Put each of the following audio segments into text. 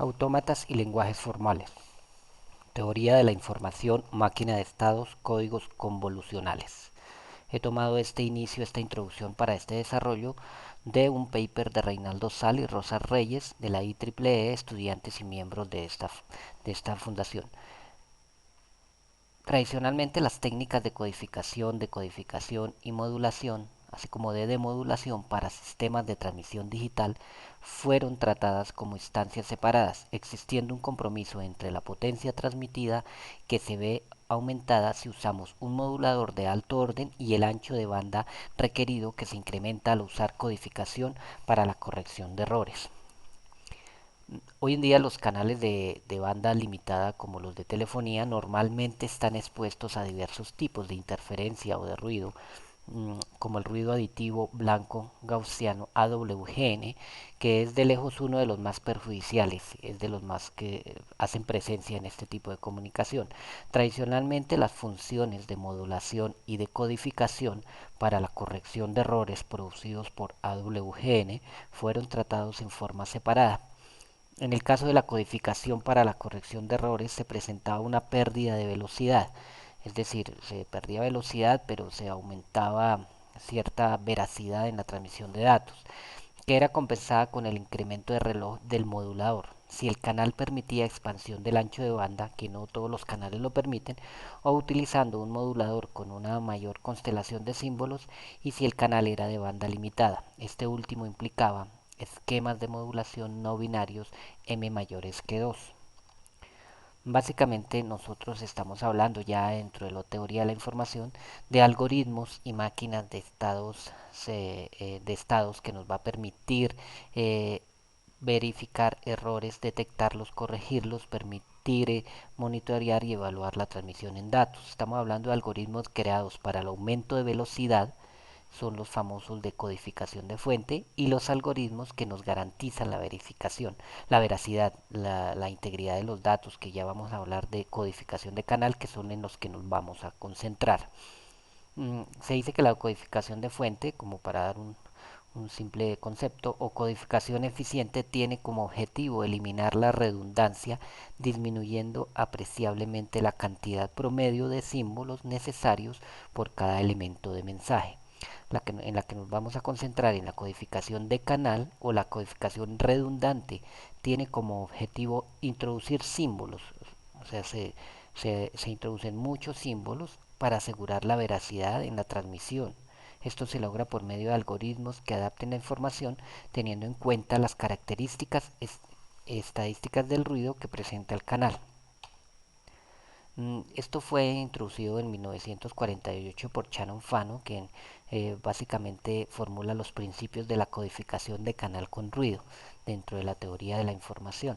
Autómatas y lenguajes formales. Teoría de la información, máquina de estados, códigos convolucionales. He tomado este inicio, esta introducción para este desarrollo de un paper de Reinaldo Sal y Rosa Reyes de la IEEE, estudiantes y miembros de esta fundación. Tradicionalmente las técnicas de codificación, decodificación y modulación, así como de demodulación para sistemas de transmisión digital, fueron tratadas como instancias separadas, existiendo un compromiso entre la potencia transmitida que se ve aumentada si usamos un modulador de alto orden y el ancho de banda requerido que se incrementa al usar codificación para la corrección de errores. Hoy en día los canales de banda limitada como los de telefonía normalmente están expuestos a diversos tipos de interferencia o de ruido, como el ruido aditivo blanco gaussiano AWGN, que es de lejos uno de los más perjudiciales, es de los más que hacen presencia en este tipo de comunicación. Tradicionalmente las funciones de modulación y de codificación para la corrección de errores producidos por AWGN fueron tratados en forma separada. En el caso de la codificación para la corrección de errores se presentaba una pérdida de velocidad, es decir, se perdía velocidad pero se aumentaba cierta veracidad en la transmisión de datos, que era compensada con el incremento de reloj del modulador. Si el canal permitía expansión del ancho de banda, que no todos los canales lo permiten, o utilizando un modulador con una mayor constelación de símbolos, y si el canal era de banda limitada. Este último implicaba esquemas de modulación no binarios m mayores que 2. Básicamente nosotros estamos hablando ya dentro de la teoría de la información de algoritmos y máquinas de estados que nos va a permitir eh, verificar errores, detectarlos, corregirlos, permitir monitorear y evaluar la transmisión en datos. Estamos hablando de algoritmos creados para el aumento de velocidad, son los famosos de codificación de fuente, y los algoritmos que nos garantizan la verificación, la veracidad, la integridad de los datos, que ya vamos a hablar de codificación de canal, que son en los que nos vamos a concentrar. Se dice que la codificación de fuente, como para dar un simple concepto, o codificación eficiente, tiene como objetivo eliminar la redundancia, disminuyendo apreciablemente la cantidad promedio de símbolos necesarios por cada elemento de mensaje. En la que nos vamos a concentrar en la codificación de canal o la codificación redundante, tiene como objetivo introducir símbolos, o sea, se introducen muchos símbolos para asegurar la veracidad en la transmisión. Esto se logra por medio de algoritmos que adapten la información teniendo en cuenta las características estadísticas del ruido que presenta el canal. Esto fue introducido en 1948 por Shannon Fano, quien básicamente formula los principios de la codificación de canal con ruido dentro de la teoría de la información.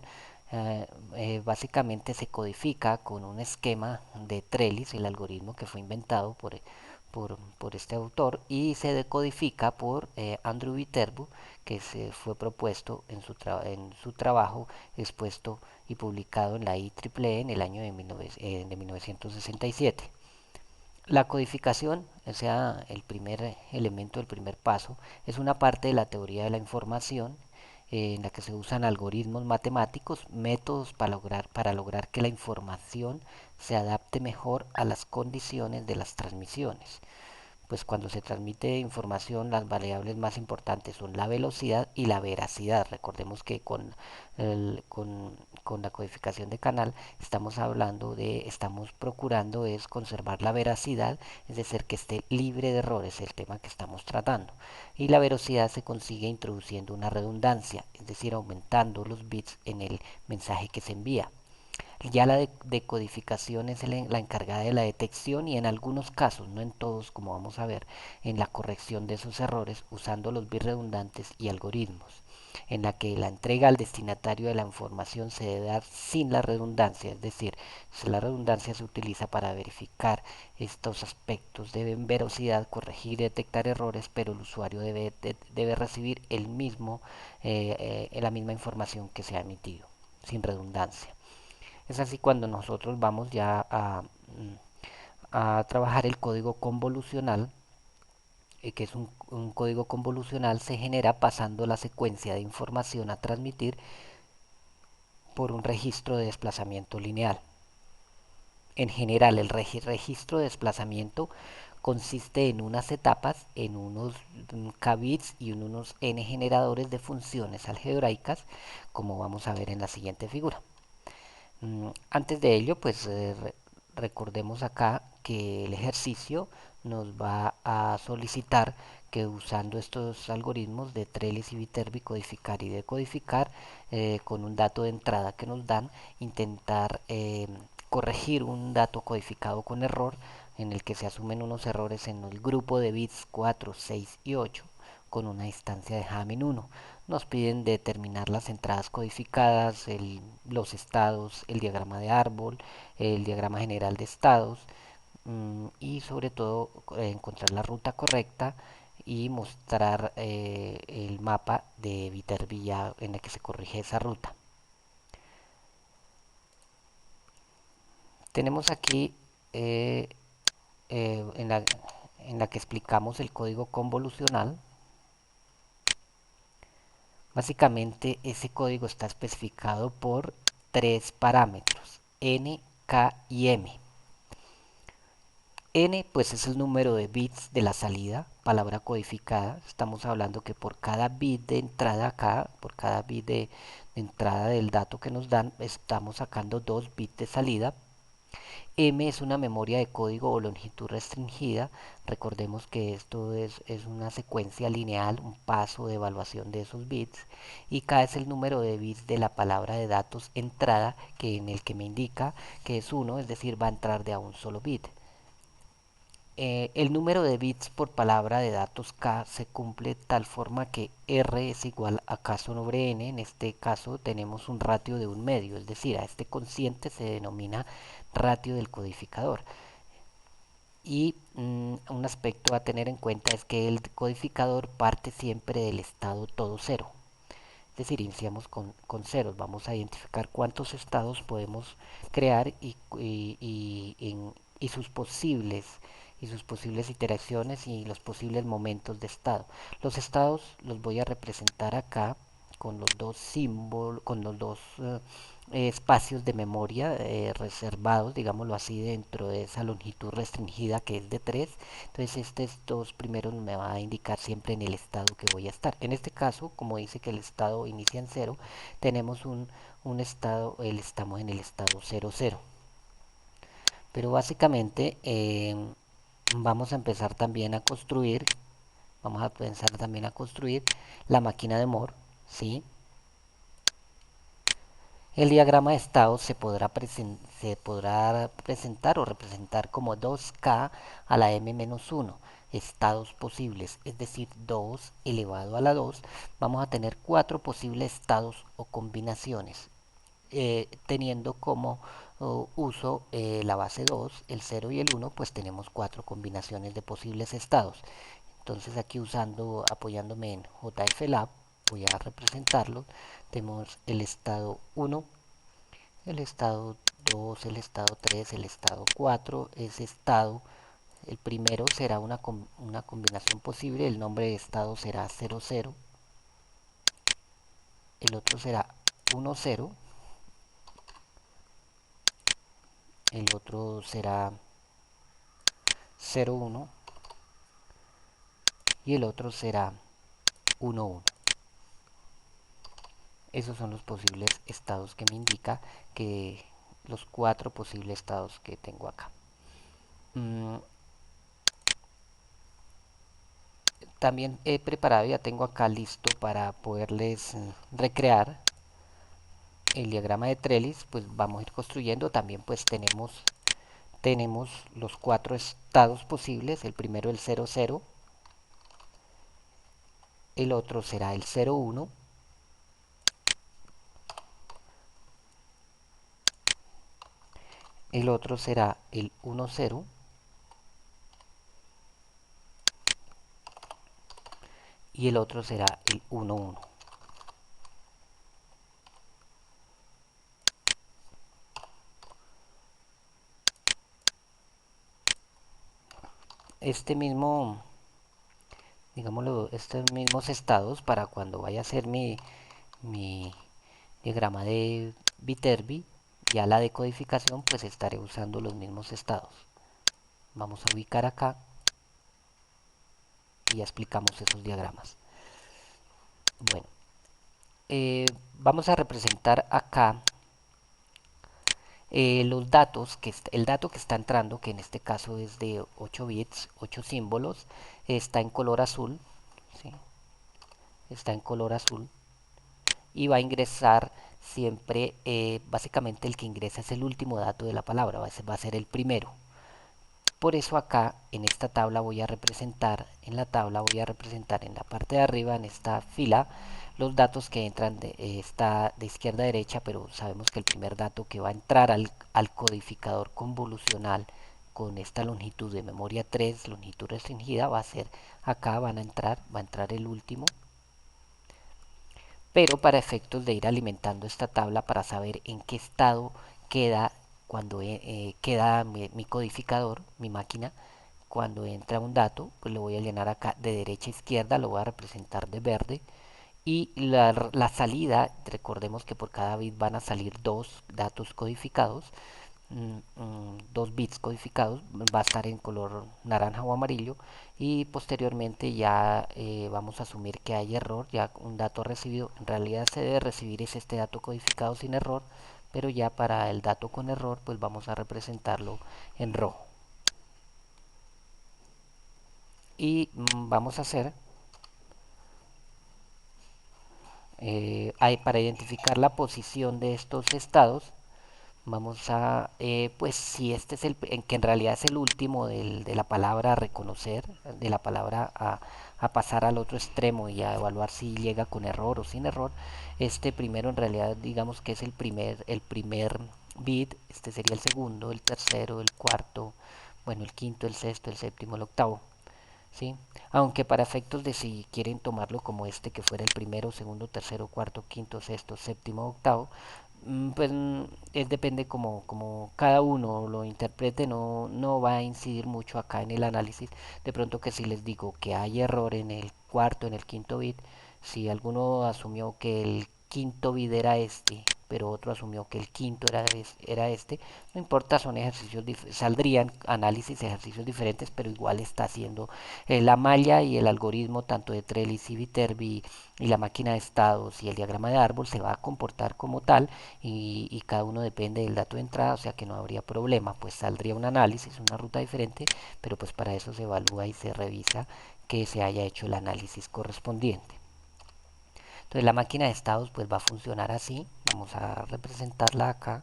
Básicamente se codifica con un esquema de Trellis, el algoritmo que fue inventado por este autor, y se decodifica por Andrew Viterbo, que se fue propuesto en su trabajo expuesto y publicado en la IEEE en el año de 1967. La codificación, o sea, el primer elemento, el primer paso, es una parte de la teoría de la información en la que se usan algoritmos matemáticos, métodos para lograr que la información se adapte mejor a las condiciones de las transmisiones. Pues cuando se transmite información, las variables más importantes son la velocidad y la veracidad. Recordemos que con la codificación de canal estamos procurando es conservar la veracidad, es decir, que esté libre de errores, el tema que estamos tratando. Y la velocidad se consigue introduciendo una redundancia, es decir, aumentando los bits en el mensaje que se envía. Ya la decodificación es la encargada de la detección y en algunos casos, no en todos como vamos a ver, en la corrección de esos errores usando los bits redundantes y algoritmos, en la que la entrega al destinatario de la información se debe dar sin la redundancia, es decir, si la redundancia se utiliza para verificar estos aspectos de velocidad, corregir y detectar errores, pero el usuario debe recibir la misma información que se ha emitido, sin redundancia. Es así cuando nosotros vamos ya a trabajar el código convolucional, que es un código convolucional, se genera pasando la secuencia de información a transmitir por un registro de desplazamiento lineal. En general, el registro de desplazamiento consiste en unas etapas, en unos k bits y en unos n generadores de funciones algebraicas, como vamos a ver en la siguiente figura. Antes de ello, pues recordemos acá que el ejercicio nos va a solicitar que usando estos algoritmos de Trellis y Viterbi codificar y decodificar con un dato de entrada que nos dan, intentar corregir un dato codificado con error en el que se asumen unos errores en el grupo de bits 4, 6 y 8 con una instancia de Hamming 1. Nos piden determinar las entradas codificadas, los estados, el diagrama de árbol, el diagrama general de estados y sobre todo encontrar la ruta correcta y mostrar el mapa de Viterbi en el que se corrige esa ruta. Tenemos aquí eh, eh, en, la, en la que explicamos el código convolucional. Básicamente ese código está especificado por tres parámetros, n, k y m. N pues es el número de bits de la salida, palabra codificada. Estamos hablando que por cada bit de entrada acá, por cada bit de entrada del dato que nos dan, estamos sacando 2 bits de salida. M es una memoria de código o longitud restringida. Recordemos que esto es una secuencia lineal, un paso de evaluación de esos bits. Y K es el número de bits de la palabra de datos entrada, que en el que me indica que es 1, es decir, va a entrar de a un solo bit. El número de bits por palabra de datos K se cumple de tal forma que R es igual a K sobre N. En este caso tenemos un ratio de un medio, es decir, a este cociente se denomina ratio del codificador. Y un aspecto a tener en cuenta es que el codificador parte siempre del estado todo cero. Es decir, iniciamos con ceros. Vamos a identificar cuántos estados podemos crear y sus posibles iteraciones y los posibles momentos de estado. Los estados los voy a representar acá con los dos símbolos, con los dos espacios de memoria reservados, digámoslo así, dentro de esa longitud restringida que es de 3. Entonces estos dos primeros me va a indicar siempre en el estado que voy a estar. En este caso, como dice que el estado inicia en 0, tenemos un estado, estamos en el estado 0, 0. Pero básicamente vamos a empezar también a construir, vamos a pensar también a construir la máquina de Moore, ¿sí? El diagrama de estados se podrá presentar o representar como 2k a la m-1 estados posibles, es decir, 2 elevado a la 2. Vamos a tener 4 posibles estados o combinaciones, teniendo como uso la base 2, el 0 y el 1, pues tenemos 4 combinaciones de posibles estados. Entonces aquí apoyándome en JFLab, voy a representarlo. Tenemos el estado 1, el estado 2, el estado 3, el estado 4. Ese estado, el primero será una combinación posible, el nombre de estado será 0, 0, el otro será 1, 0, el otro será 0, 1 y el otro será 1, 1. Esos son los posibles estados que me indica que los 4 posibles estados que tengo acá. También he preparado, ya tengo acá listo para poderles recrear el diagrama de Trellis. Pues vamos a ir construyendo. También pues tenemos los 4 estados posibles. El primero el 0, 0, el otro será el 0, 1, el otro será el 1, 0 y el otro será el 1, 1. Este mismo, digámoslo, estos mismos estados para cuando vaya a hacer mi diagrama Viterbi, ya la decodificación, pues estaré usando los mismos estados. Vamos a ubicar acá y ya explicamos esos diagramas. Bueno, vamos a representar acá los datos, el dato que está entrando, que en este caso es de 8 bits, 8 símbolos, está en color azul, ¿sí? Está en color azul y va a ingresar siempre, básicamente el que ingresa es el último dato de la palabra, va a ser el primero. Por eso acá en esta tabla voy a representar, en la parte de arriba, en esta fila, los datos que entran está de izquierda a derecha, pero sabemos que el primer dato que va a entrar al codificador convolucional con esta longitud de memoria 3, longitud restringida, va a ser acá, va a entrar el último, pero para efectos de ir alimentando esta tabla para saber en qué estado queda cuando queda mi codificador, mi máquina, cuando entra un dato, pues lo voy a llenar acá de derecha a izquierda, lo voy a representar de verde. Y la salida, recordemos que por cada bit van a salir dos datos codificados, 2 bits codificados, va a estar en color naranja o amarillo y posteriormente ya vamos a asumir que hay error, ya un dato recibido, en realidad se debe recibir es este dato codificado sin error, pero ya para el dato con error pues vamos a representarlo en rojo. Y vamos a hacer para identificar la posición de estos estados, vamos a, pues si este es que en realidad es el último de la palabra a reconocer, de la palabra a pasar al otro extremo y a evaluar si llega con error o sin error, este primero en realidad digamos que es el primer bit, este sería el segundo, el tercero, el cuarto, bueno, el quinto, el sexto, el séptimo, el octavo. ¿Sí? Aunque para efectos de si quieren tomarlo como este que fuera el primero, segundo, tercero, cuarto, quinto, sexto, séptimo, octavo, pues depende como cada uno lo interprete, no va a incidir mucho acá en el análisis. De pronto que si les digo que hay error en el cuarto, en el quinto bit, si alguno asumió que el quinto bit era este, pero otro asumió que el quinto era este, no importa, son ejercicios, saldrían análisis, ejercicios diferentes, pero igual está haciendo la malla y el algoritmo tanto de Trellis y Viterbi y la máquina de estados y el diagrama de árbol se va a comportar como tal y cada uno depende del dato de entrada, o sea que no habría problema, pues saldría un análisis, una ruta diferente, pero pues para eso se evalúa y se revisa que se haya hecho el análisis correspondiente. Entonces la máquina de estados pues va a funcionar así, vamos a representarla acá.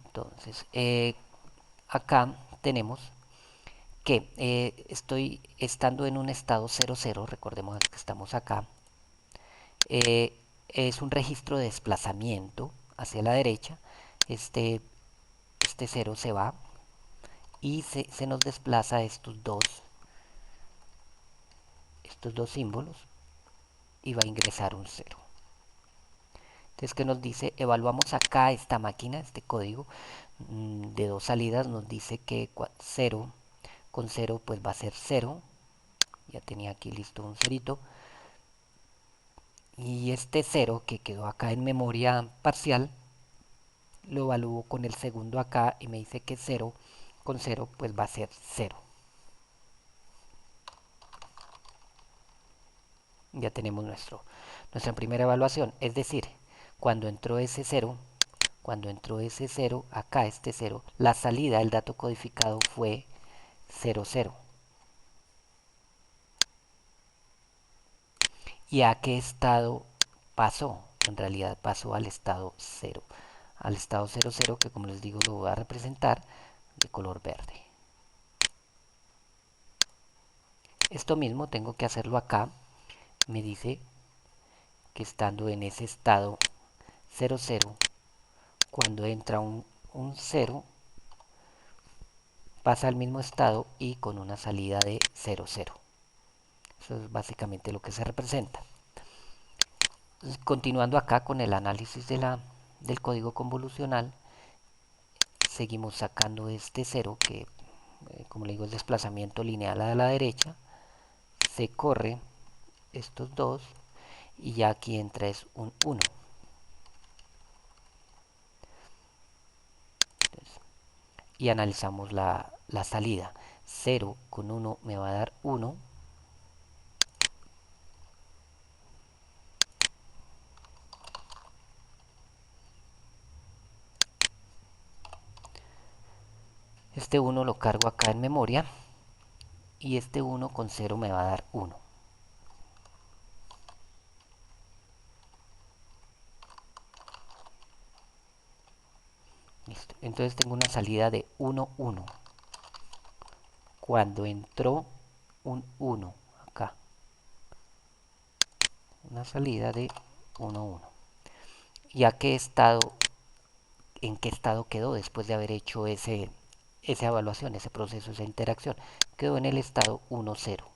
Entonces acá tenemos que estoy estando en un estado 00, recordemos que estamos acá, es un registro de desplazamiento hacia la derecha, este, este 0 se va y se nos desplaza estos dos símbolos y va a ingresar un 0. Entonces, ¿qué nos dice? Evaluamos acá esta máquina, este código de dos salidas, nos dice que 0 con 0 pues va a ser 0, ya tenía aquí listo un cerito, y este 0 que quedó acá en memoria parcial lo evalúo con el segundo acá y me dice que 0 con 0 pues va a ser 0. Ya tenemos nuestra primera evaluación, es decir, cuando entró ese 0, acá este 0, la salida del dato codificado fue 0, 0. ¿Y a qué estado pasó? En realidad pasó al estado 0. Al estado 0, 0 que como les digo lo voy a representar de color verde. Esto mismo tengo que hacerlo acá. Me dice que estando en ese estado 0, 0, cuando entra un 0, pasa al mismo estado y con una salida de 0, 0. Eso es básicamente lo que se representa. Entonces, continuando acá con el análisis del código convolucional, seguimos sacando este 0 que, como le digo, es desplazamiento lineal a la derecha. Se corre estos dos y ya aquí entra es un 1. Y analizamos la salida. 0 con 1 me va a dar 1. Este 1 lo cargo acá en memoria y este 1 con 0 me va a dar 1. Listo. Entonces tengo una salida de 1, 1. Cuando entró un 1 acá, una salida de 1, 1. ¿Y a qué estado, en qué estado quedó después de haber hecho esa evaluación, ese proceso, esa interacción? Quedó en el estado 1, 0.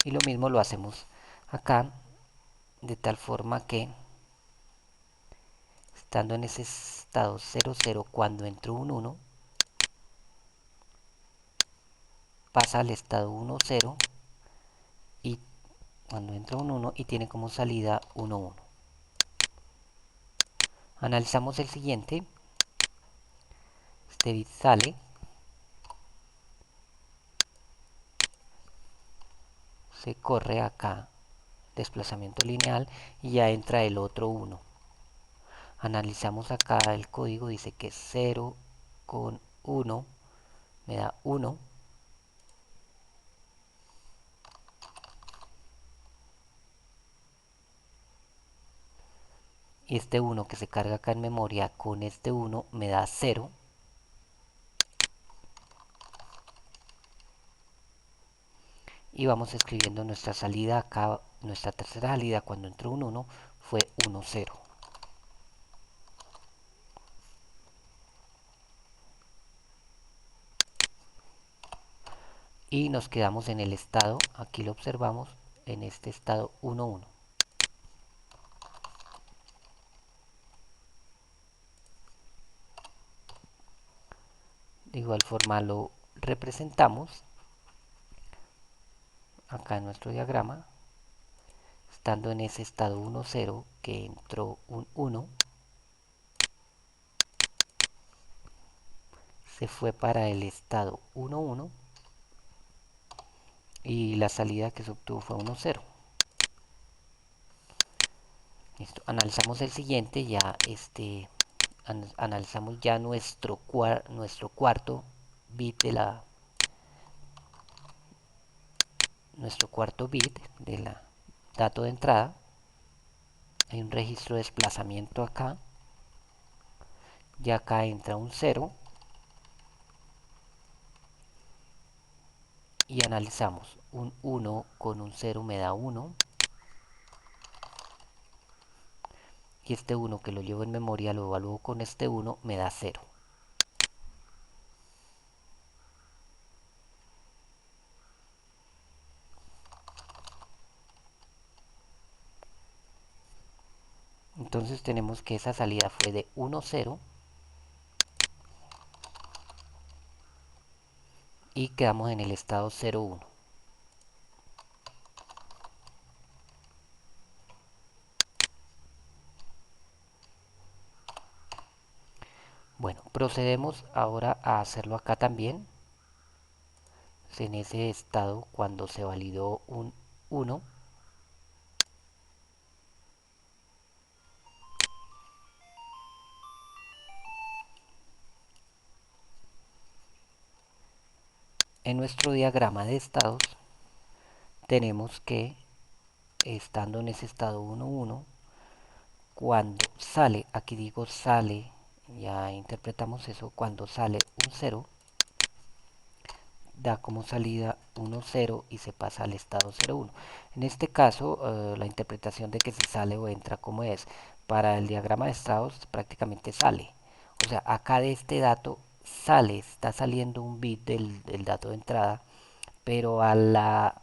Y lo mismo lo hacemos acá, de tal forma que estando en ese estado 0, 0, cuando entró un 1, pasa al estado 1, 0 y cuando entra un 1 y tiene como salida 1, 1. Analizamos el siguiente. Este bit sale, se corre acá, desplazamiento lineal, y ya entra el otro 1. Analizamos acá el código, dice que 0 con 1 me da 1. Y este 1 que se carga acá en memoria con este 1 me da 0. Y vamos escribiendo nuestra salida acá, nuestra tercera salida cuando entró un 1 fue 1, 0. Y nos quedamos en el estado, aquí lo observamos, en este estado 1, 1. De igual forma lo representamos acá en nuestro diagrama, estando en ese estado 1, 0 que entró un 1, se fue para el estado 1, 1 y la salida que se obtuvo fue 1, 0. Listo. Analizamos el siguiente, ya analizamos ya nuestro cuarto bit de la nuestro cuarto bit de la dato de entrada. Hay un registro de desplazamiento acá, ya acá entra un 0 y analizamos un 1 con un 0 me da 1 y este 1 que lo llevo en memoria lo evalúo con este 1 me da 0. Entonces tenemos que esa salida fue de 1, 0 y quedamos en el estado 0, 1. Bueno, procedemos ahora a hacerlo acá también. En ese estado, cuando se validó un 1, en nuestro diagrama de estados tenemos que, estando en ese estado 1, 1, cuando sale, aquí digo sale, ya interpretamos eso, cuando sale un 0, da como salida 1, 0 y se pasa al estado 0, 1. En este caso, la interpretación de que si sale o entra como es, para el diagrama de estados prácticamente sale. O sea, acá de este dato sale, está saliendo un bit del dato de entrada, pero a la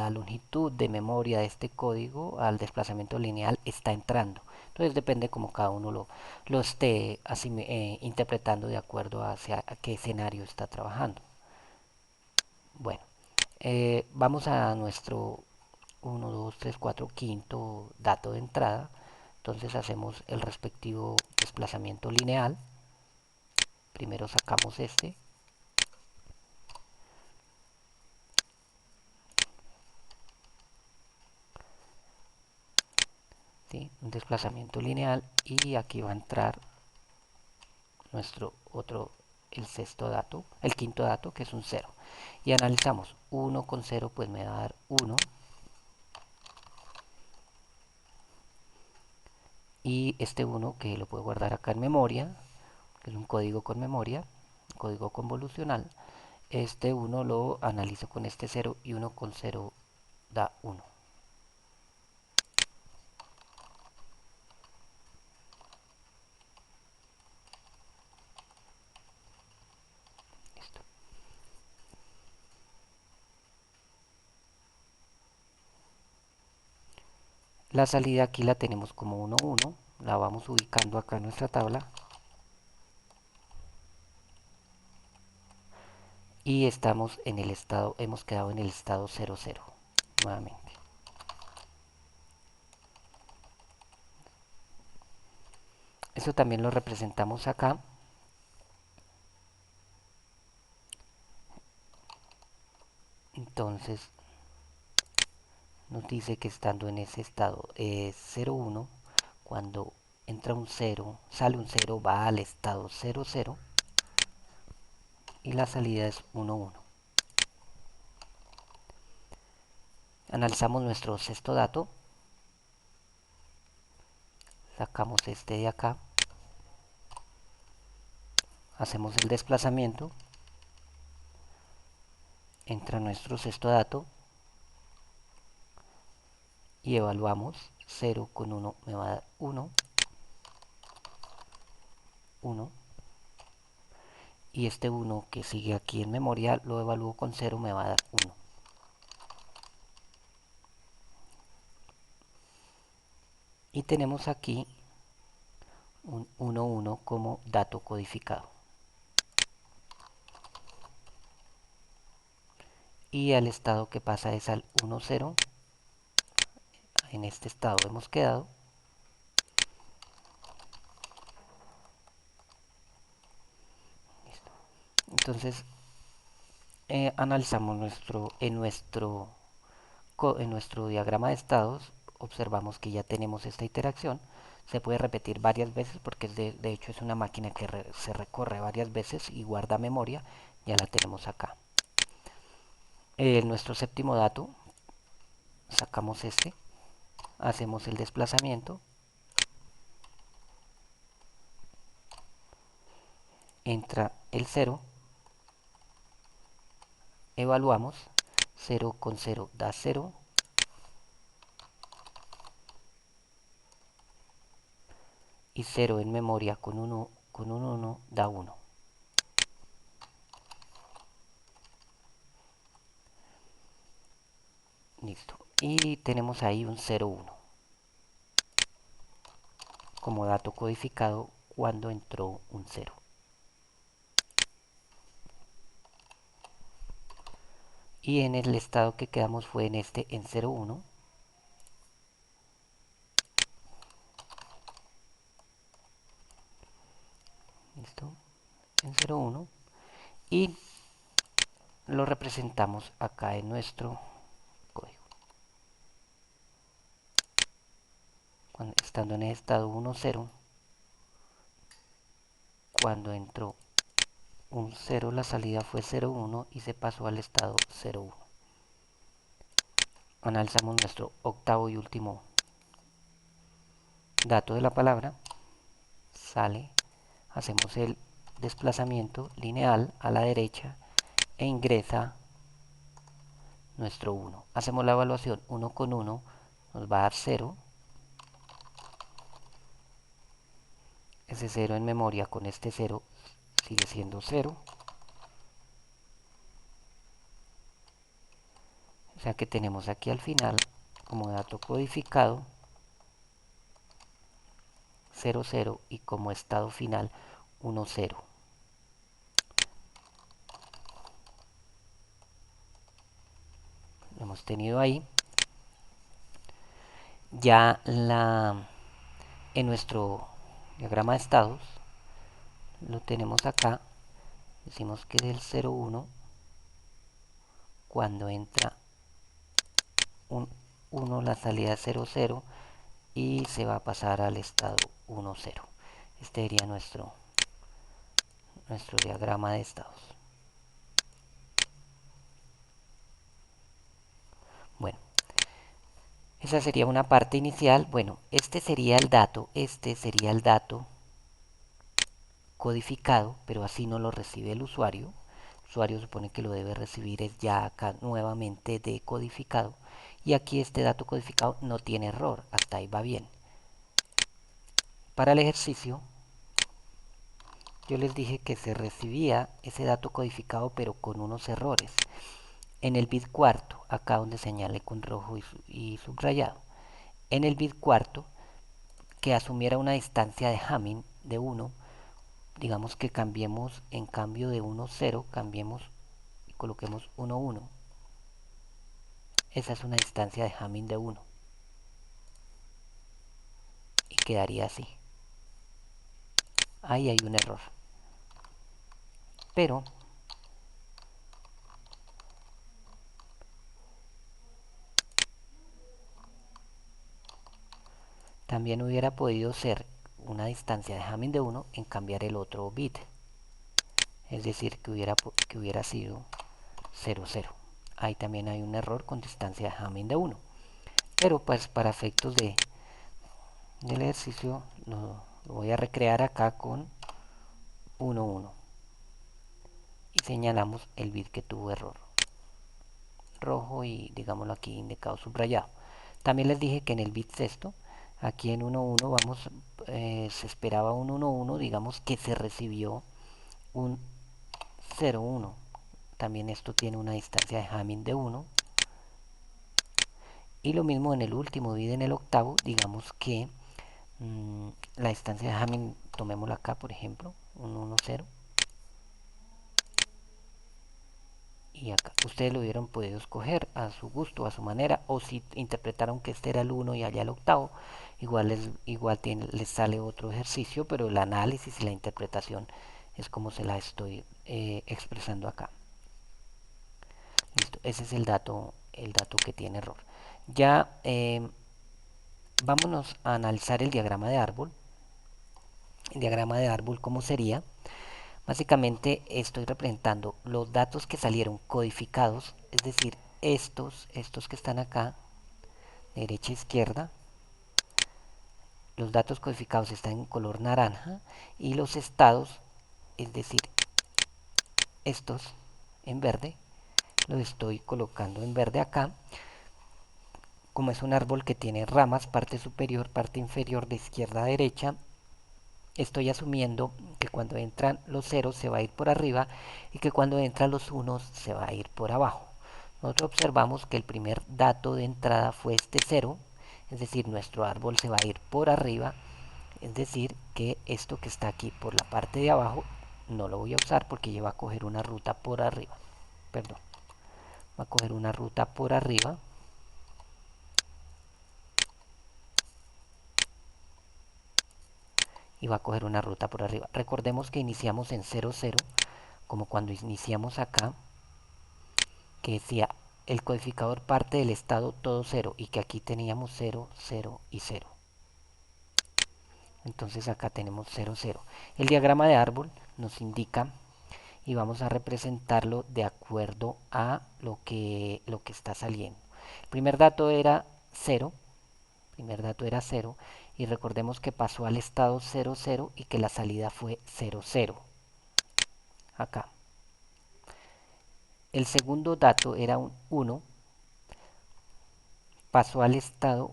longitud de memoria de este código, al desplazamiento lineal, está entrando. Entonces depende como cada uno lo esté interpretando de acuerdo hacia a qué escenario está trabajando. Bueno, vamos a nuestro uno 2 3 4 quinto dato de entrada. Entonces hacemos el respectivo desplazamiento lineal. Primero sacamos este. ¿Sí? Un desplazamiento lineal y aquí va a entrar nuestro otro, el sexto dato, el quinto dato que es un cero. Y analizamos 1 con 0 pues me va a dar 1 y este 1 que lo puedo guardar acá en memoria, que es un código con memoria, un código convolucional. Este 1 lo analizo con este 0 y 1 con 0 da 1. Listo. La salida aquí la tenemos como 1, 1. La vamos ubicando acá en nuestra tabla. Y estamos en el estado, hemos quedado en el estado 0, 0. Nuevamente. Eso también lo representamos acá. Entonces nos dice que estando en ese estado 0, 1, cuando entra un 0, sale un 0, va al estado 0, 0 y la salida es 1, 1. Analizamos nuestro sexto dato, sacamos este de acá, hacemos el desplazamiento, entra nuestro sexto dato y evaluamos 0 con 1 me va a dar 1, 1 y este 1 que sigue aquí en memoria lo evalúo con 0 me va a dar 1. Y tenemos aquí un 1, 1 como dato codificado. Y al estado que pasa es al 1, 0. En este estado hemos quedado. Listo. Entonces analizamos en nuestro diagrama de estados, observamos que ya tenemos esta interacción. Se puede repetir varias veces porque de hecho es una máquina que se recorre varias veces y guarda memoria. Ya la tenemos acá. Nuestro séptimo dato, sacamos este, hacemos el desplazamiento, entra el 0, evaluamos, 0 con 0 da 0, y 0 en memoria con 1 con un 1 da 1. Listo. Y tenemos ahí un 0, 1 como dato codificado cuando entró un 0. Y en el estado que quedamos fue en este en 0, 1. Listo. En 0, 1. Y lo representamos acá en nuestro código. Estando en el estado 1, 0, cuando entró un 0 la salida fue 0, 1 y se pasó al estado 0, 1. Analizamos nuestro octavo y último dato de la palabra, sale, hacemos el desplazamiento lineal a la derecha e ingresa nuestro 1. Hacemos la evaluación 1 con 1, nos va a dar 0. Ese 0 en memoria con este 0 sigue siendo 0. O sea que tenemos aquí al final como dato codificado 0, 0 y como estado final 1, 0. Lo hemos tenido ahí. Ya en nuestro diagrama de estados lo tenemos acá. Decimos que del 0, 1, cuando entra un 1, la salida es 0, 0 y se va a pasar al estado 1, 0. Este sería nuestro diagrama de estados. Bueno, esa sería una parte inicial. Bueno, este sería el dato codificado, pero así no lo recibe el usuario. El usuario supone que lo debe recibir es ya acá nuevamente decodificado. Y aquí este dato codificado no tiene error, hasta ahí va bien. Para el ejercicio, yo les dije que se recibía ese dato codificado pero con unos errores. En el bit cuarto, acá donde señale con rojo y subrayado, en el bit cuarto, que asumiera una distancia de Hamming de 1, digamos que cambiemos en cambio de 1, 0, cambiemos y coloquemos 1, 1. Esa es una distancia de Hamming de 1 y quedaría así. Ahí hay un error. Pero también hubiera podido ser una distancia de Hamming de 1 en cambiar el otro bit. Es decir, que hubiera sido 0, 0. Ahí también hay un error con distancia de Hamming de 1. Pero pues para efectos del ejercicio lo voy a recrear acá con 1, 1. Y señalamos el bit que tuvo error. Rojo y digámoslo aquí indicado subrayado. También les dije que en el bit sexto, aquí en 1, 1 se esperaba un 1, 1, digamos que se recibió un 0, 1. También esto tiene una distancia de Hamming de 1. Y lo mismo en el último bit, en el octavo, digamos que la distancia de Hamming, tomémosla acá por ejemplo, un 1, 0. Y acá ustedes lo hubieran podido escoger a su gusto, a su manera, o si interpretaron que este era el 1 y allá el octavo, les sale otro ejercicio, pero el análisis y la interpretación es como se la estoy expresando acá. Listo, ese es el dato que tiene error. Ya vámonos a analizar el diagrama de árbol. El diagrama de árbol, ¿cómo sería? Básicamente estoy representando los datos que salieron codificados, es decir, estos que están acá, de derecha a izquierda. Los datos codificados están en color naranja y los estados, es decir, estos en verde, los estoy colocando en verde acá. Como es un árbol que tiene ramas, parte superior, parte inferior de izquierda a derecha, estoy asumiendo que cuando entran los ceros se va a ir por arriba y que cuando entran los unos se va a ir por abajo. Nosotros observamos que el primer dato de entrada fue este 0, es decir, nuestro árbol se va a ir por arriba, es decir, que esto que está aquí por la parte de abajo no lo voy a usar porque lleva a coger una ruta por arriba. Perdón, va a coger una ruta por arriba. Y va a coger una ruta por arriba. Recordemos que iniciamos en 0, 0, como cuando iniciamos acá, que decía el codificador parte del estado todo 0 y que aquí teníamos 0, 0 y 0. Entonces acá tenemos 0, 0. El diagrama de árbol nos indica y vamos a representarlo de acuerdo a lo que está saliendo. El primer dato era 0, y recordemos que pasó al estado 0, 0 y que la salida fue 0, 0. Acá. El segundo dato era un 1, pasó al estado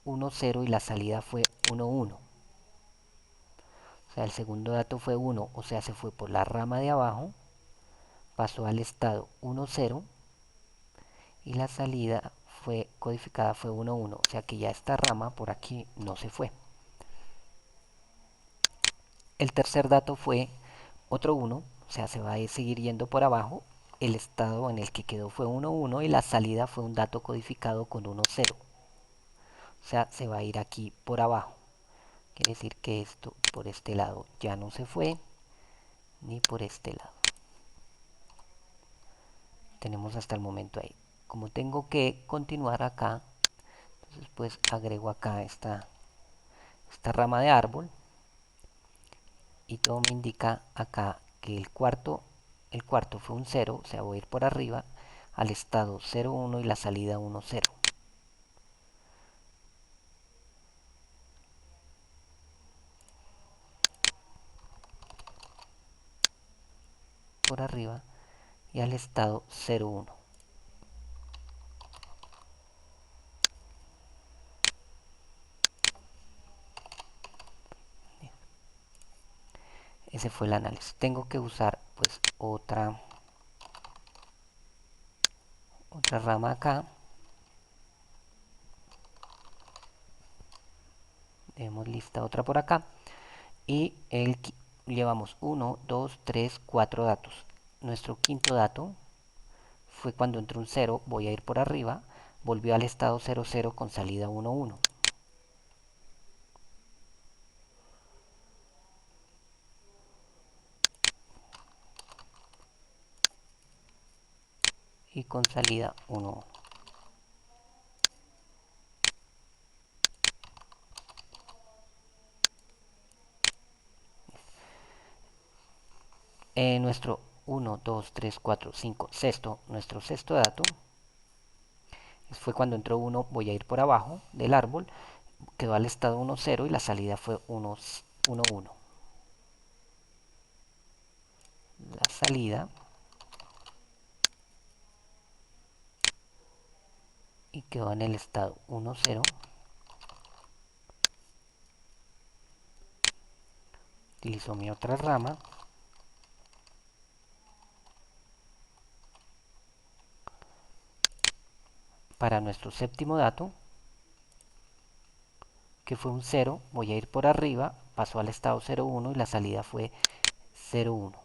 1, 0 y la salida fue 1, 1. O sea, el segundo dato fue 1, o sea, se fue por la rama de abajo, pasó al estado 1, 0 y la salida codificada fue 1, 1. O sea que ya esta rama por aquí no se fue. El tercer dato fue otro 1, o sea, se va a seguir yendo por abajo. El estado en el que quedó fue 1, 1 y la salida fue un dato codificado con 1, 0. O sea, se va a ir aquí por abajo. Quiere decir que esto por este lado ya no se fue, ni por este lado. Tenemos hasta el momento ahí. Como tengo que continuar acá, entonces pues agrego acá esta rama de árbol y todo me indica acá que el cuarto fue un 0, o sea, voy a ir por arriba al estado 0, 1 y la salida 1, 0. Por arriba y al estado 0, 1. Ese fue el análisis. Tengo que usar pues otra rama acá. Tenemos lista otra por acá. Y llevamos 1, 2, 3, 4 datos. Nuestro quinto dato fue cuando entró un 0, voy a ir por arriba, volvió al estado 0, 0 con salida 1, 1. Y con salida 1, 1. Nuestro 1, 2, 3, 4, 5, sexto, nuestro sexto dato fue cuando entró 1, voy a ir por abajo del árbol, quedó al estado 1, 0 y la salida fue 1, 1, 1. La salida y quedó en el estado 1, 0. Utilizo mi otra rama para nuestro séptimo dato, que fue un 0, voy a ir por arriba, pasó al estado 0, 1 y la salida fue 0, 1.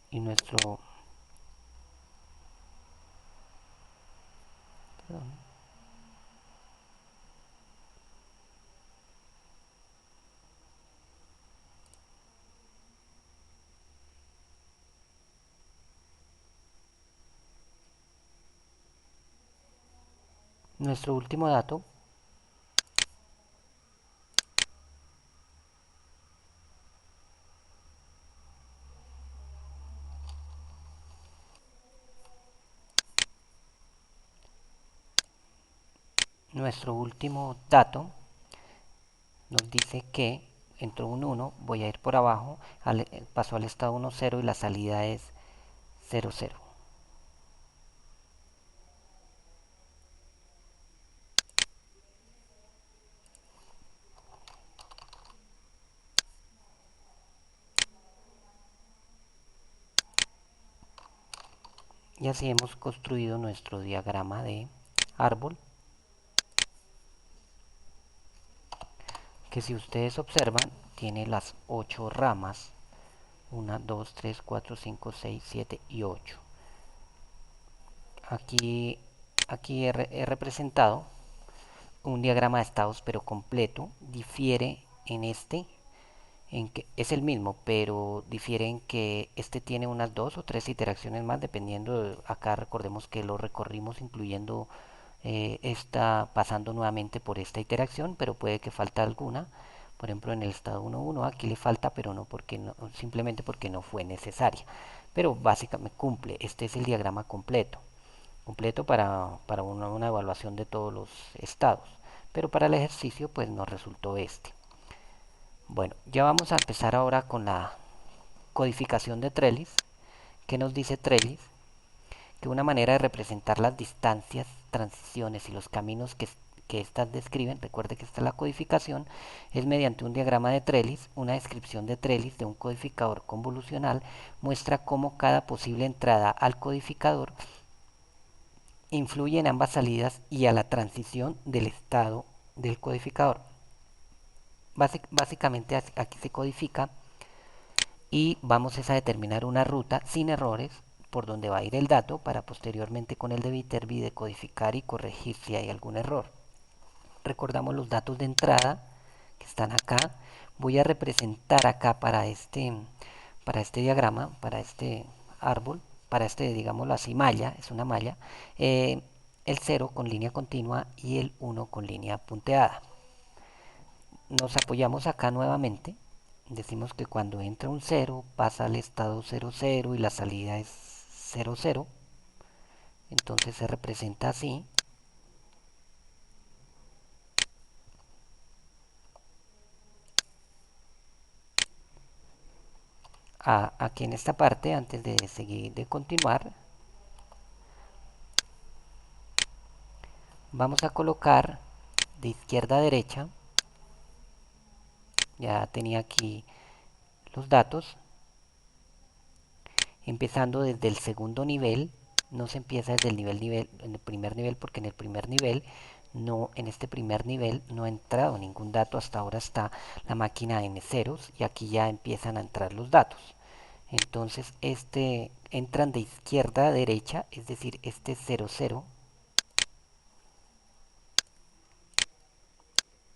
Y perdón, nuestro último dato, nuestro último dato nos dice que entró un 1, voy a ir por abajo, pasó al estado 1, 0 y la salida es 0, 0. Y así hemos construido nuestro diagrama de árbol, que si ustedes observan tiene las 8 ramas, 1, 2, 3, 4, 5, 6, 7 y 8. Aquí he representado un diagrama de estados pero completo. Difiere en que es el mismo, pero difiere en que este tiene unas 2 o 3 interacciones más, dependiendo acá recordemos que lo recorrimos incluyendo pasando nuevamente por esta interacción, pero puede que falte alguna. Por ejemplo, en el estado 1.1 aquí le falta, pero no porque no, simplemente porque no fue necesaria. Pero básicamente cumple. Este es el diagrama completo para una evaluación de todos los estados. Pero para el ejercicio pues nos resultó este. Bueno, ya vamos a empezar ahora con codificación de Trellis. ¿Qué nos dice Trellis? Que una manera de representar las distancias, transiciones y los caminos que éstas describen, recuerde que esta es la codificación, es mediante un diagrama de Trellis. Una descripción de Trellis de un codificador convolucional muestra cómo cada posible entrada al codificador influye en ambas salidas y a la transición del estado del codificador. Básicamente aquí se codifica y vamos a determinar una ruta sin errores por donde va a ir el dato para posteriormente con el de Viterbi decodificar y corregir si hay algún error. Recordamos los datos de entrada que están acá. Voy a representar acá para este diagrama, para este árbol, para este, digámoslo así, malla, es una malla, el 0 con línea continua y el 1 con línea punteada. Nos apoyamos acá nuevamente. Decimos que cuando entra un 0 pasa al estado 00 y la salida es 00. Entonces se representa así. Aquí en esta parte, antes de seguir, de continuar, vamos a colocar de izquierda a derecha. Ya tenía aquí los datos. Empezando desde el segundo nivel, no se empieza desde el en el primer nivel, porque en el primer nivel no, en este primer nivel no ha entrado ningún dato. Hasta ahora está la máquina en ceros y aquí ya empiezan a entrar los datos. Entonces entran de izquierda a derecha, es decir, este 00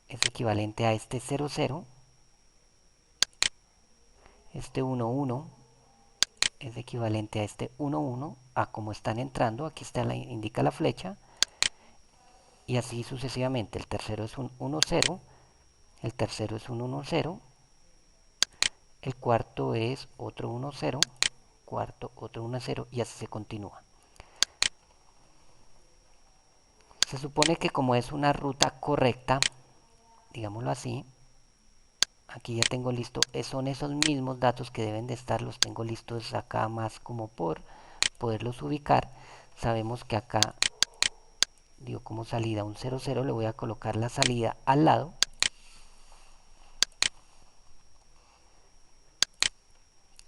es equivalente a este 00, este 11 es equivalente a este 11, a como están entrando. Aquí está indica la flecha, y así sucesivamente. El tercero es un 10, el tercero es un 10, el cuarto es otro 10, cuarto otro 10, y así se continúa. Se supone que como es una ruta correcta, digámoslo así, aquí ya tengo listo, son esos mismos datos que deben de estar, los tengo listos acá más como por poderlos ubicar. Sabemos que acá dio como salida un 00, le voy a colocar la salida al lado.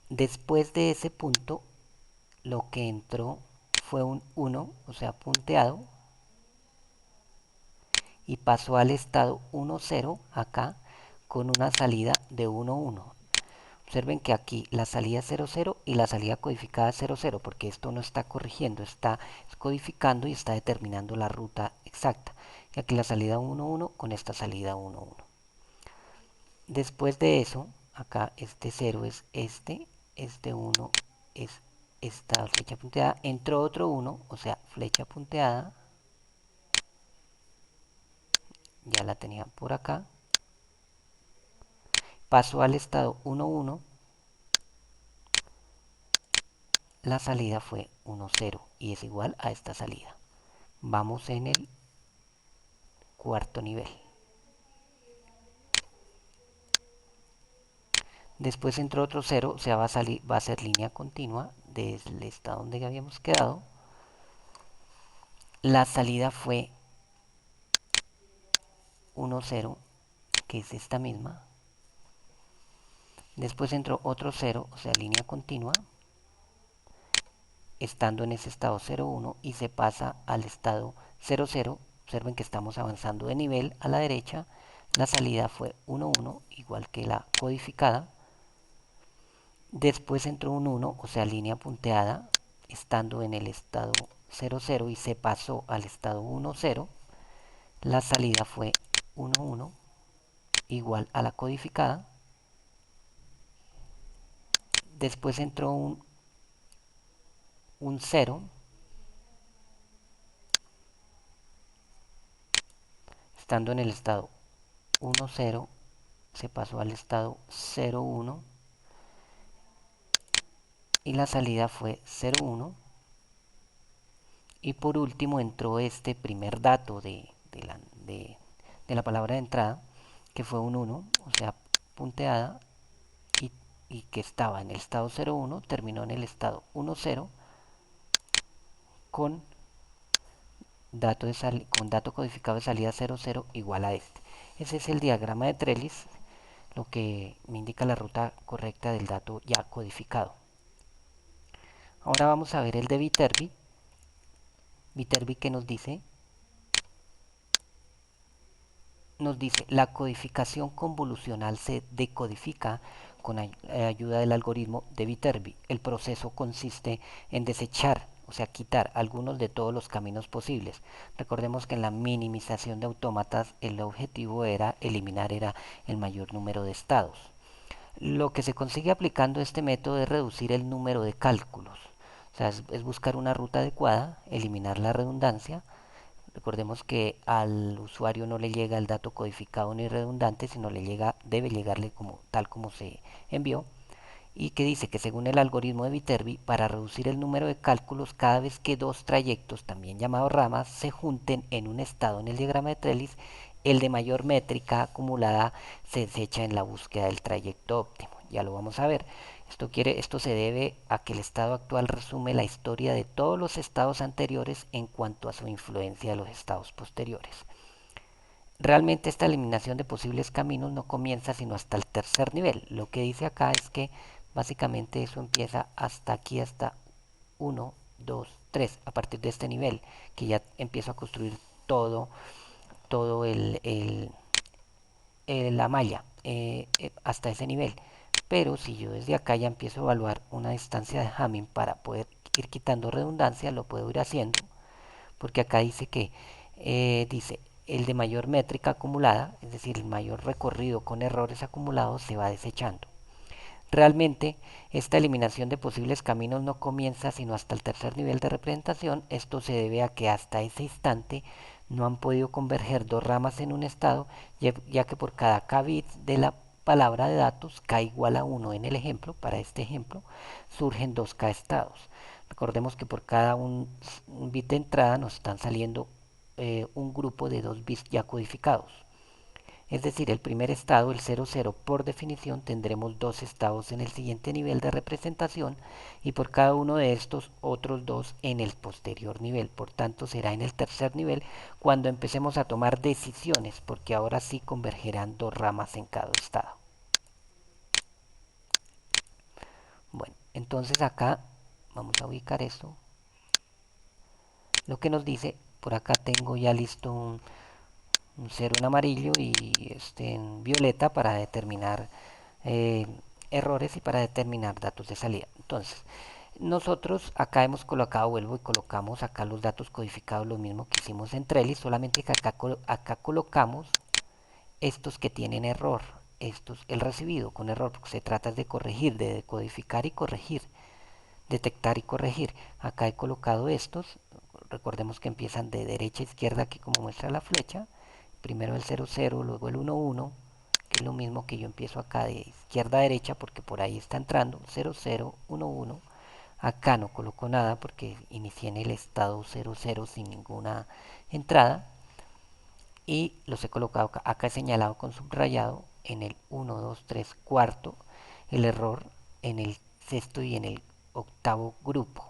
Después de ese punto, lo que entró fue un 1, o sea, punteado, y pasó al estado 1,0 acá con una salida de 1,1. Observen que aquí la salida es 0,0 y la salida codificada es 0,0, porque esto no está corrigiendo, está codificando y está determinando la ruta exacta. Y aquí la salida 1,1 con esta salida 1,1. Después de eso, acá este 0 es este 1 es esta flecha punteada, entró otro 1, o sea, flecha punteada, ya la tenía por acá, pasó al estado 1,1, la salida fue 1,0 y es igual a esta salida. Vamos en el cuarto nivel. Después entró otro 0, o sea, va a ser línea continua desde el estado donde habíamos quedado. La salida fue 1,0, que es esta misma. Después entró otro 0, o sea, línea continua, estando en ese estado 0,1 y se pasa al estado 0,0. Observen que estamos avanzando de nivel a la derecha. La salida fue 1,1, igual que la codificada. Después entró un 1, o sea, línea punteada, estando en el estado 0,0 y se pasó al estado 1,0. La salida fue 1,1, igual a la codificada. Después entró un 0, estando en el estado 1,0, se pasó al estado 0,1 y la salida fue 0,1. Y por último entró este primer dato de la palabra de entrada, que fue un 1, o sea, punteada, y y que estaba en el estado 0,1 terminó en el estado 1,0 con con dato codificado de salida 0,0 igual a este. Ese es el diagrama de Trellis, lo que me indica la ruta correcta del dato ya codificado. Ahora vamos a ver el de Viterbi. Viterbi que nos dice la codificación convolucional se decodifica con ayuda del algoritmo de Viterbi. El proceso consiste en desechar, o sea, quitar algunos de todos los caminos posibles. Recordemos que en la minimización de autómatas el objetivo era eliminar el mayor número de estados. Lo que se consigue aplicando este método es reducir el número de cálculos. O sea, es buscar una ruta adecuada, eliminar la redundancia. Recordemos que al usuario no le llega el dato codificado ni redundante, sino debe llegarle tal como se envió. Y que dice que según el algoritmo de Viterbi, para reducir el número de cálculos, cada vez que dos trayectos, también llamados ramas, se junten en un estado en el diagrama de Trellis, el de mayor métrica acumulada se desecha en la búsqueda del trayecto óptimo. Ya lo vamos a ver. Esto se debe a que el estado actual resume la historia de todos los estados anteriores en cuanto a su influencia de los estados posteriores. Realmente esta eliminación de posibles caminos no comienza sino hasta el tercer nivel. Lo que dice acá es que básicamente eso empieza hasta aquí, hasta 1, 2, 3, a partir de este nivel, que ya empiezo a construir todo la malla hasta ese nivel. Pero si yo desde acá ya empiezo a evaluar una distancia de Hamming para poder ir quitando redundancia, lo puedo ir haciendo, porque acá dice que dice el de mayor métrica acumulada, es decir, el mayor recorrido con errores acumulados se va desechando. Realmente, esta eliminación de posibles caminos no comienza sino hasta el tercer nivel de representación. Esto se debe a que hasta ese instante no han podido converger dos ramas en un estado, ya que por cada k bits de la palabra de datos, k igual a 1 en el ejemplo, para este ejemplo, surgen dos k estados. Recordemos que por cada un bit de entrada nos están saliendo un grupo de dos bits ya codificados. Es decir, el primer estado, el 00, por definición tendremos dos estados en el siguiente nivel de representación y por cada uno de estos otros dos en el posterior nivel. Por tanto, será en el tercer nivel cuando empecemos a tomar decisiones, porque ahora sí convergerán dos ramas en cada estado. Bueno, entonces acá vamos a ubicar esto. Lo que nos dice, por acá tengo ya listo un cero en amarillo y este en violeta para determinar eh, errores y para determinar datos de salida. Entonces, nosotros acá hemos colocado, vuelvo y colocamos acá los datos codificados, lo mismo que hicimos en Trellis, solamente que acá colocamos estos que tienen error, estos, el recibido con error, porque se trata de corregir, de decodificar y corregir, detectar y corregir. Acá he colocado estos, recordemos que empiezan de derecha a izquierda, aquí como muestra la flecha, primero el 00, luego el 11, que es lo mismo que yo empiezo acá de izquierda a derecha porque por ahí está entrando 00, 11. Acá no coloco nada porque inicié en el estado 00 sin ninguna entrada y los he colocado acá. Acá he señalado con subrayado en el 1, 2, 3, cuarto el error, en el sexto y en el octavo grupo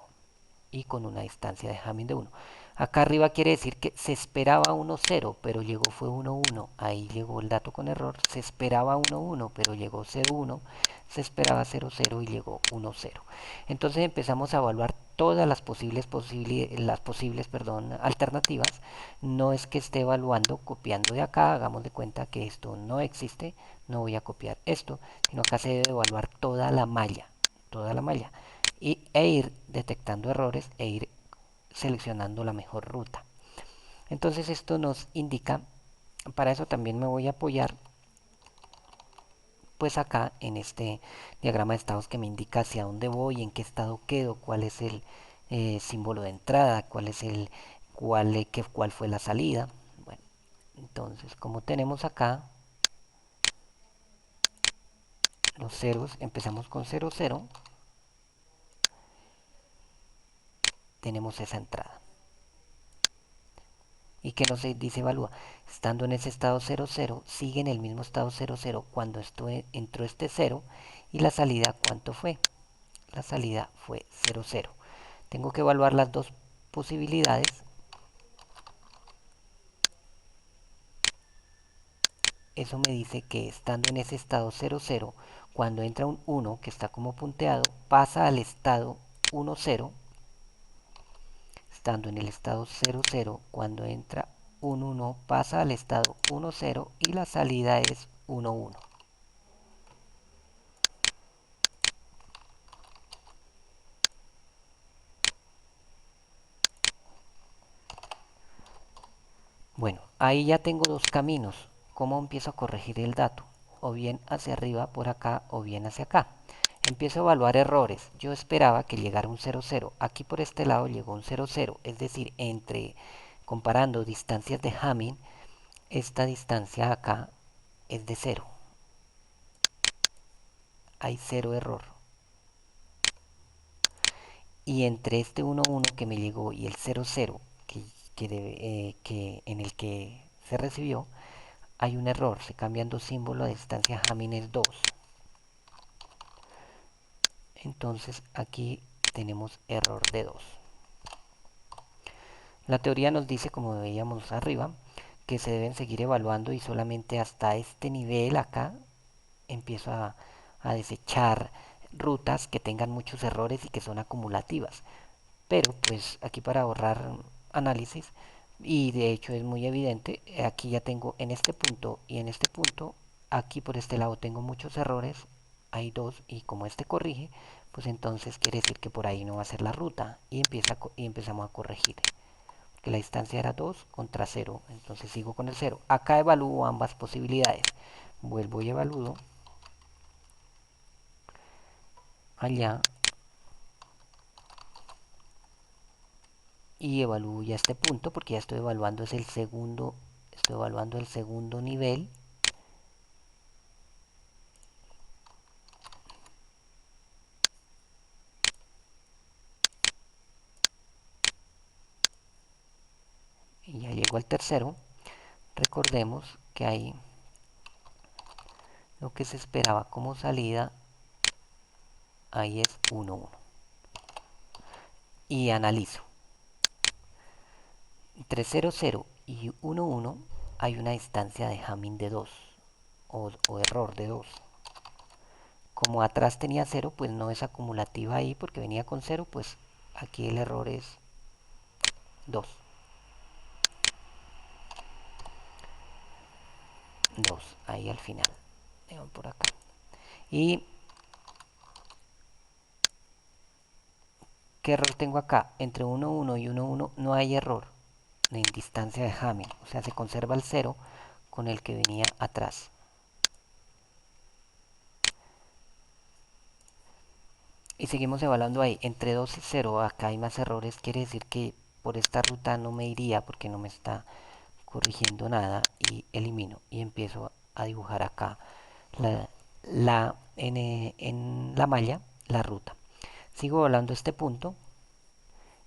y con una distancia de Hamming de 1. Acá arriba quiere decir que se esperaba 1,0, pero llegó fue 1,1. Ahí llegó el dato con error. Se esperaba 1,1, pero llegó 0,1. Se esperaba 0,0 y llegó 1,0. Entonces empezamos a evaluar todas las posibles alternativas. No es que esté evaluando copiando de acá. Hagamos de cuenta que esto no existe. No voy a copiar esto, sino acá se debe evaluar toda la malla e ir detectando errores e ir seleccionando la mejor ruta. Entonces esto nos indica, para eso también me voy a apoyar pues acá en este diagrama de estados que me indica hacia dónde voy, en qué estado quedo, cuál es el símbolo de entrada, cuál fue la salida. Bueno, entonces como tenemos acá los ceros, empezamos con 0,0, tenemos esa entrada. ¿Y que nos dice evalúa? Estando en ese estado 00, sigue en el mismo estado 00 cuando entró este 0 Y la salida, ¿cuánto fue? La salida fue 0, 0. Tengo que evaluar las dos posibilidades. Eso me dice que estando en ese estado 0, 0, cuando entra un 1 que está como punteado, pasa al estado 1, 0. Estando en el estado 0, 0, cuando entra un 1, pasa al estado 1, 0 y la salida es 1, 1. Bueno, ahí ya tengo dos caminos. ¿Cómo empiezo a corregir el dato? O bien hacia arriba por acá o bien hacia acá. Empiezo a evaluar errores. Yo esperaba que llegara un 0, 0. Aquí por este lado llegó un 0, 0. Es decir, comparando distancias de Hamming, esta distancia acá es de 0. Hay 0 error. Y entre este 1, 1 que me llegó y el 0, 0 que en el que se recibió, hay un error. Se cambian dos símbolos, la distancia Hamming es 2. Entonces aquí tenemos error de 2. La teoría nos dice, como veíamos arriba, que se deben seguir evaluando y solamente hasta este nivel acá empiezo a desechar rutas que tengan muchos errores y que son acumulativas. Pero pues aquí para ahorrar análisis, y de hecho es muy evidente, aquí ya tengo en este punto y en este punto, aquí por este lado tengo muchos errores, hay dos y como este corrige, pues entonces quiere decir que por ahí no va a ser la ruta y, y empezamos a corregir. Que la distancia era 2 contra 0, entonces sigo con el 0. Acá evalúo ambas posibilidades. Vuelvo y evalúo allá y evalúo ya este punto porque ya estoy evaluando el segundo nivel. Y ya llego al tercero. Recordemos que ahí lo que se esperaba como salida ahí es 1, 1. Y analizo. Entre 0, 0 y 1, 1 hay una distancia de Hamming de 2 o error de 2. Como atrás tenía 0, pues no es acumulativa ahí porque venía con 0, pues aquí el error es 2. 2 ahí al final. Por acá. ¿Y qué error tengo acá? Entre 1, 1 y 1, 1 no hay error en distancia de Hamming. O sea, se conserva el 0 con el que venía atrás. Y seguimos evaluando ahí. Entre 2 y 0 acá hay más errores. Quiere decir que por esta ruta no me iría porque no me está corrigiendo nada. Y elimino. Y empiezo a dibujar acá en la malla la ruta. Sigo volando este punto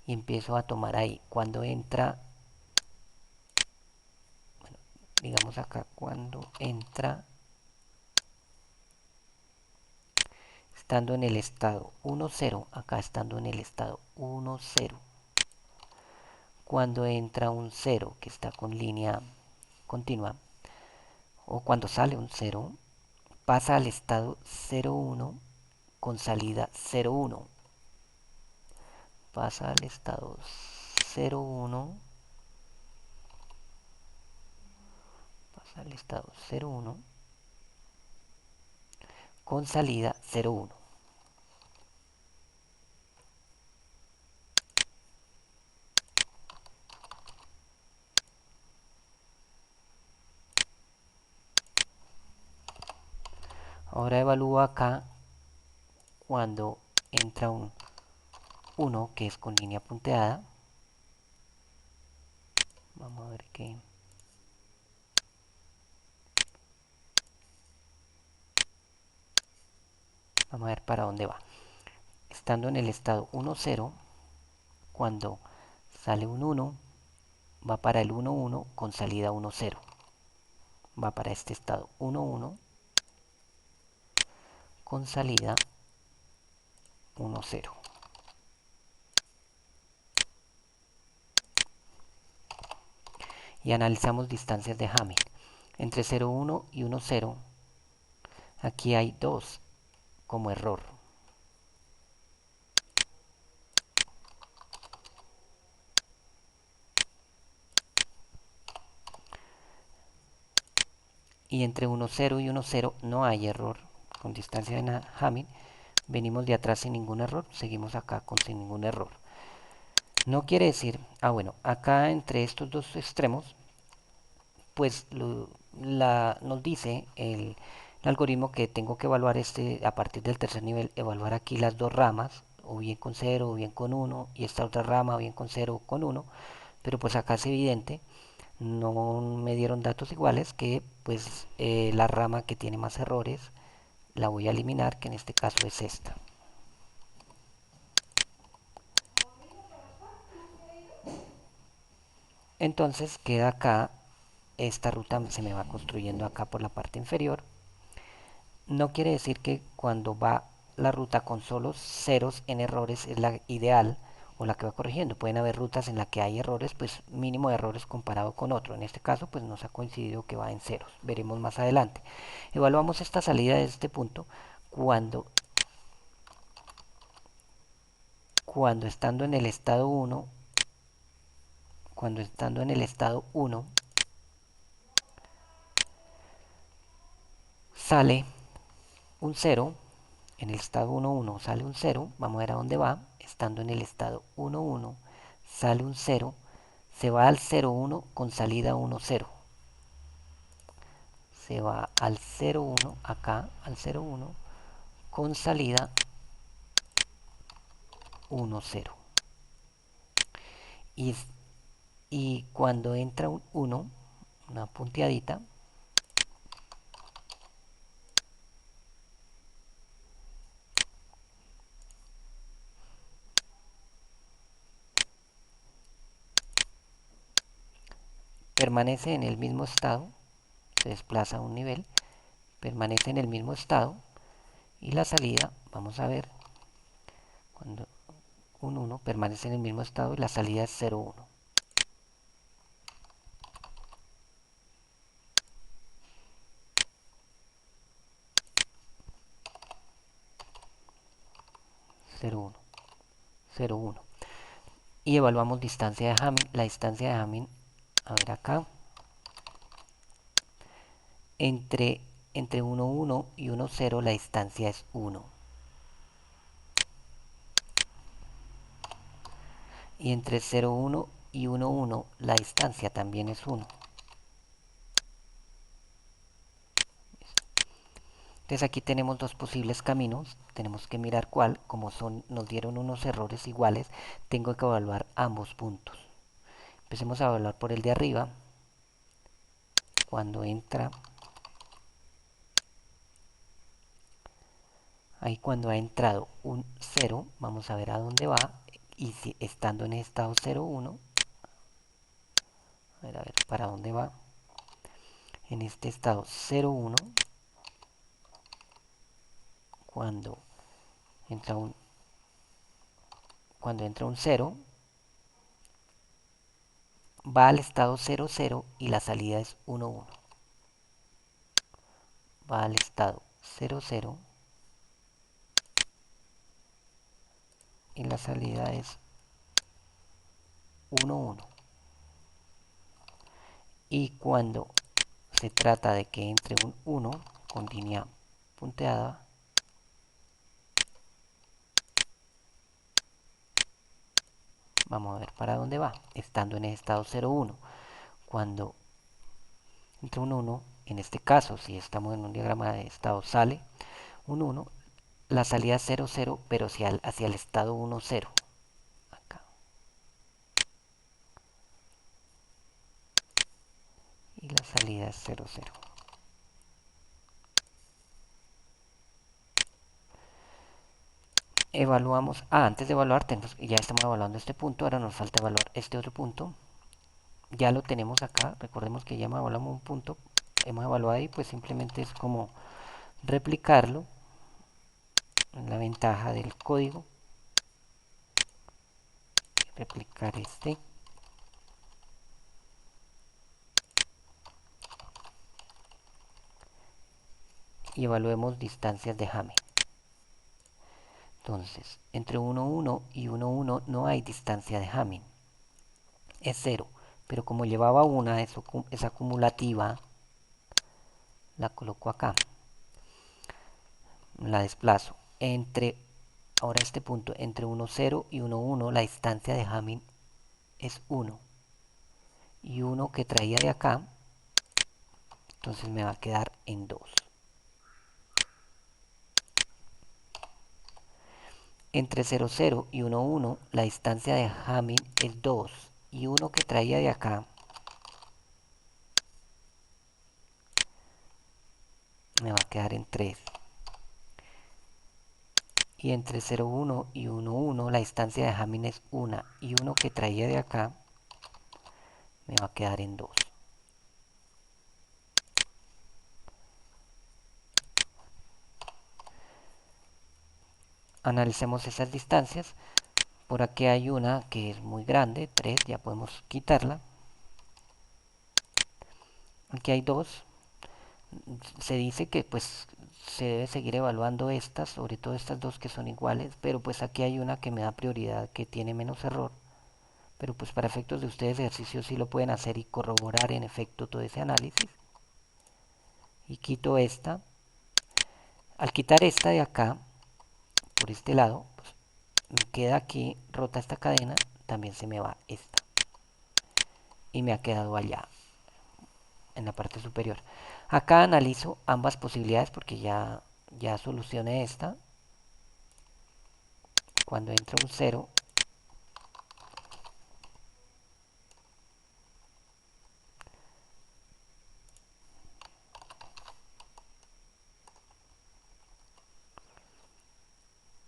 y empiezo a tomar ahí. Cuando entra, bueno, digamos acá, cuando entra, estando en el estado 1, 0, acá estando en el estado 1, 0. Cuando entra un 0 que está con línea continua, o cuando sale un 0, pasa al estado 0, 1 con salida 0, 1. Pasa al estado 0, 1, pasa al estado 0, 1 con salida 0, 1. Ahora evalúo acá cuando entra un 1 que es con línea punteada. Vamos a ver qué. Vamos a ver para dónde va. Estando en el estado 1, 0, cuando sale un 1, va para el 1, 1 con salida 1, 0. Va para este estado 1, 1 con salida 1, 0. Y analizamos distancias de Hamming. Entre 0, 1 y 1, 0, aquí hay 2 como error. Y entre 1, 0 y 1, 0 no hay error. Con distancia de Hamming venimos de atrás sin ningún error, seguimos acá con sin ningún error. No quiere decir, bueno, acá entre estos dos extremos, pues nos dice el algoritmo que tengo que evaluar a partir del tercer nivel, evaluar aquí las dos ramas, o bien con 0 o bien con 1, y esta otra rama o bien con 0 o con 1, pero pues acá es evidente, no me dieron datos iguales, que pues la rama que tiene más errores la voy a eliminar, que en este caso es esta. Entonces queda acá, esta ruta se me va construyendo acá por la parte inferior. No quiere decir que cuando va la ruta con solo ceros en errores es la ideal o la que va corrigiendo. Pueden haber rutas en las que hay errores, pues mínimo de errores comparado con otro. En este caso, pues nos ha coincidido que va en ceros. Veremos más adelante. Evaluamos esta salida de este punto cuando, cuando estando en el estado 1, cuando estando en el estado 1 sale un 0. En el estado 1, 1 sale un 0, vamos a ver a dónde va. Estando en el estado 1, 1 sale un 0, se va al 0, 1 con salida 1, 0. Se va al 0, 1, acá al 0, 1 con salida 1, 0. Y, y cuando entra un 1, una punteadita, permanece en el mismo estado, se desplaza un nivel, permanece en el mismo estado, y la salida, vamos a ver, cuando un 1 permanece en el mismo estado y la salida es 0, 1. 0, 1, 0, 1. Y evaluamos distancia de Hamming. La distancia de Hamming, a ver acá, entre, entre 1, 1 y 1, 0 la distancia es 1. Y entre 0, 1 y 1, 1 la distancia también es 1. Entonces aquí tenemos dos posibles caminos, tenemos que mirar cuál, como nos dieron unos errores iguales, tengo que evaluar ambos puntos. Empecemos a evaluar por el de arriba, cuando entra, ahí cuando ha entrado un 0, vamos a ver a dónde va, y si estando en estado 0, 1, a ver para dónde va, en este estado 0, 1, cuando entra un, cuando entra un 0, va al estado 0, 0 y la salida es 1, 1. Va al estado 0, 0 y la salida es 1, 1. Y cuando se trata de que entre un 1 con línea punteada, vamos a ver para dónde va, estando en el estado 0, 1. Cuando entre un 1, en este caso, si estamos en un diagrama de estado, sale un 1, la salida es 0, 0, pero hacia el estado 1, 0. Acá. Y la salida es 0, 0. Evaluamos, antes de evaluar, ya estamos evaluando este punto, ahora nos falta evaluar este otro punto. Ya lo tenemos acá, recordemos que ya evaluamos un punto, hemos evaluado ahí, pues simplemente es como replicarlo una ventaja del código. Replicar este. Y evaluemos distancias de Hamming. Entonces, entre 1, 1 y 1, 1 no hay distancia de Hamming. Es 0. Pero como llevaba una, es acumulativa, la coloco acá. La desplazo. Ahora este punto, entre 1, 0 y 1, 1, la distancia de Hamming es 1. Y 1 que traía de acá, entonces me va a quedar en 2. Entre 0, 0 y 1, 1, la distancia de Hamming es 2. Y 1 que traía de acá me va a quedar en 3. Y entre 0, 1 y 1, 1, la distancia de Hamming es 1. Y 1 que traía de acá me va a quedar en 2. Analicemos esas distancias. Por aquí hay una que es muy grande, 3, ya podemos quitarla. Aquí hay 2. Se dice que pues se debe seguir evaluando estas, sobre todo estas dos que son iguales, pero pues aquí hay una que me da prioridad, que tiene menos error. Pero pues para efectos de ustedes ejercicios sí lo pueden hacer y corroborar en efecto todo ese análisis. Y quito esta. Al quitar esta de acá, por este lado, pues me queda aquí rota esta cadena, también se me va esta. Y me ha quedado allá, en la parte superior. Acá analizo ambas posibilidades porque ya solucioné esta. Cuando entra un 0,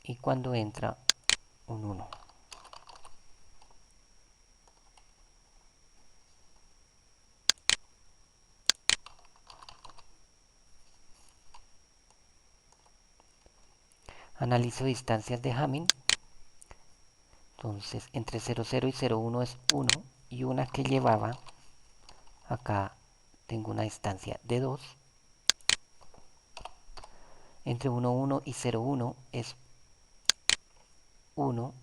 y cuando entra un 1. Analizo distancias de Hamming. Entonces, entre 0, 0 y 0, 1 es 1. Y una que llevaba, acá tengo una distancia de 2. Entre 1, 1 y 0, 1 es 1.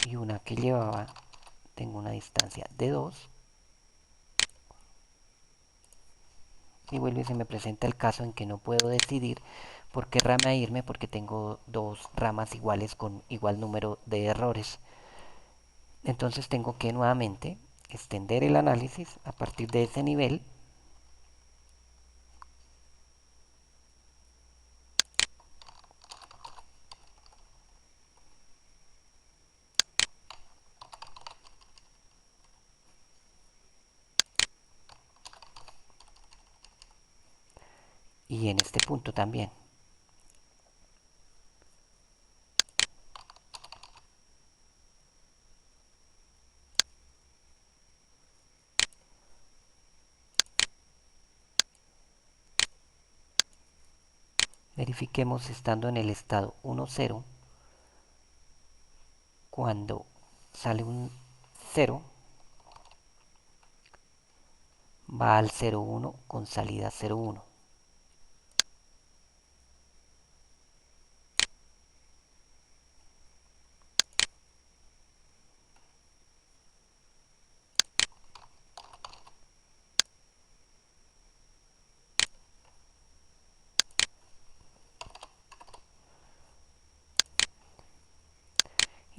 Y una que llevaba, tengo una distancia de 2. Y vuelve y se me presenta el caso en que no puedo decidir por qué rama irme, porque tengo dos ramas iguales con igual número de errores. Entonces tengo que nuevamente extender el análisis a partir de ese nivel y en este punto también. Verifiquemos estando en el estado 1, 0. Cuando sale un 0, va al 0, 1 con salida 0, 1.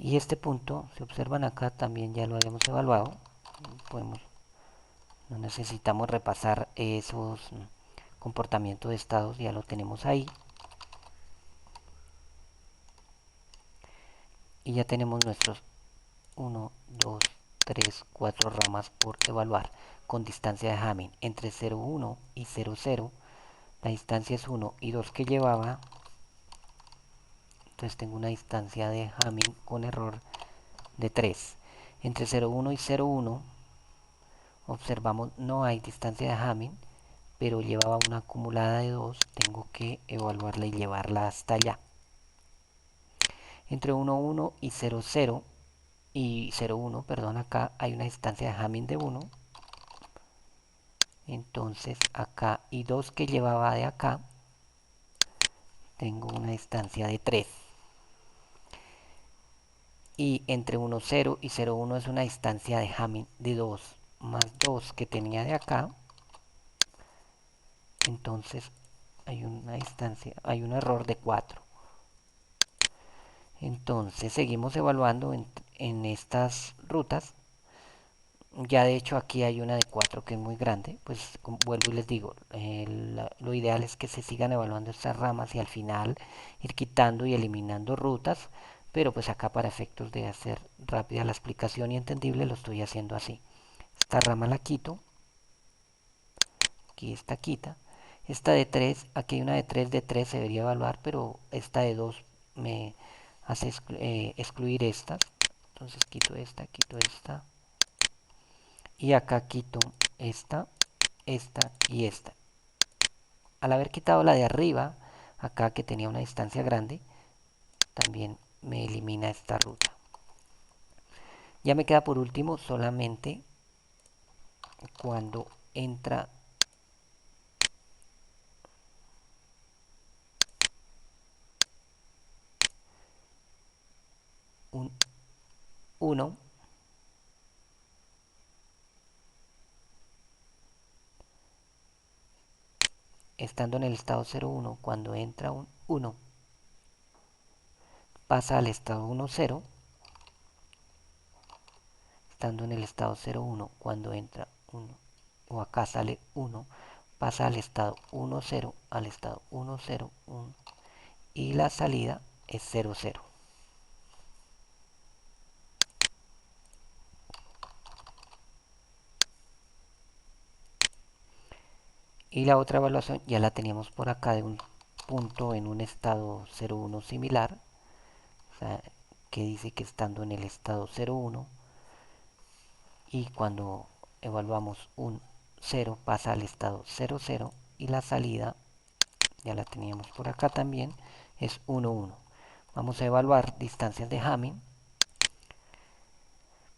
Y este punto, si observan acá, también ya lo habíamos evaluado. No necesitamos repasar esos comportamientos de estados, ya lo tenemos ahí. Y ya tenemos nuestros 1, 2, 3, 4 ramas por evaluar con distancia de Hamming entre 0, 1 y 0, 0. La distancia es 1 y 2 que llevaba. Entonces tengo una distancia de Hamming con error de 3. Entre 0, 1 y 0, 1 observamos no hay distancia de Hamming, pero llevaba una acumulada de 2. Tengo que evaluarla y llevarla hasta allá. Entre 1, 1 y 0, 0 y 0, 1, perdón, acá hay una distancia de Hamming de 1. Entonces acá y 2 que llevaba de acá, tengo una distancia de 3. Y entre 1, 0 y 0, 1 es una distancia de Hamming de 2 más 2 que tenía de acá. Entonces hay una distancia, hay un error de 4. Entonces seguimos evaluando en estas rutas. Ya de hecho aquí hay una de 4 que es muy grande. Pues vuelvo y les digo, lo ideal es que se sigan evaluando estas ramas y al final ir quitando y eliminando rutas. Pero pues acá para efectos de hacer rápida la explicación y entendible lo estoy haciendo así. Esta rama la quito. Aquí está quita. Esta de 3, aquí hay una de 3 se debería evaluar, pero esta de 2 me hace excluir estas. Entonces quito esta y acá quito esta, esta y esta. Al haber quitado la de arriba, acá que tenía una distancia grande, también me elimina esta ruta. Ya me queda por último solamente cuando entra un 1, estando en el estado 0,1, cuando entra un 1, pasa al estado 1,0, estando en el estado 0,1, cuando entra 1, o acá sale 1, pasa al estado 1,0, al estado 1,0, 1, y la salida es 0,0. Y la otra evaluación ya la teníamos por acá de un punto en un estado 0,1 similar, o sea, que dice que estando en el estado 0,1 y cuando evaluamos un 0 pasa al estado 0,0 y la salida ya la teníamos por acá también, es 1,1. Vamos a evaluar distancias de Hamming.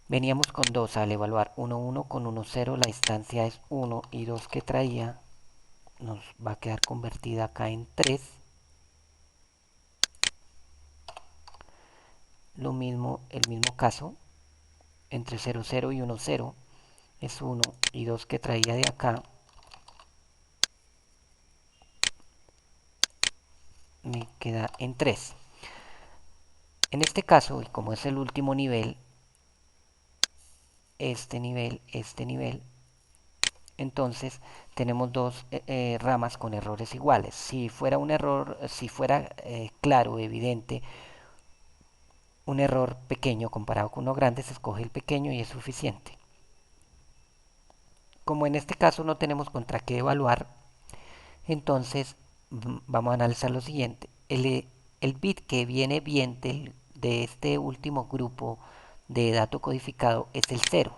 Veníamos con 2 al evaluar 1,1 con 1,0, la distancia es 1 y 2 que traía nos va a quedar convertida acá en 3. Lo mismo, el mismo caso, entre 0,0 y 1,0 es 1 y 2 que traía de acá me queda en 3. En este caso, y como es el último nivel, este nivel, entonces tenemos dos ramas con errores iguales. Si fuera un error, si fuera claro, evidente, un error pequeño comparado con uno grande, se escoge el pequeño y es suficiente. Como en este caso no tenemos contra qué evaluar, entonces vamos a analizar lo siguiente. El bit que viene bien de este último grupo de dato codificado es el 0.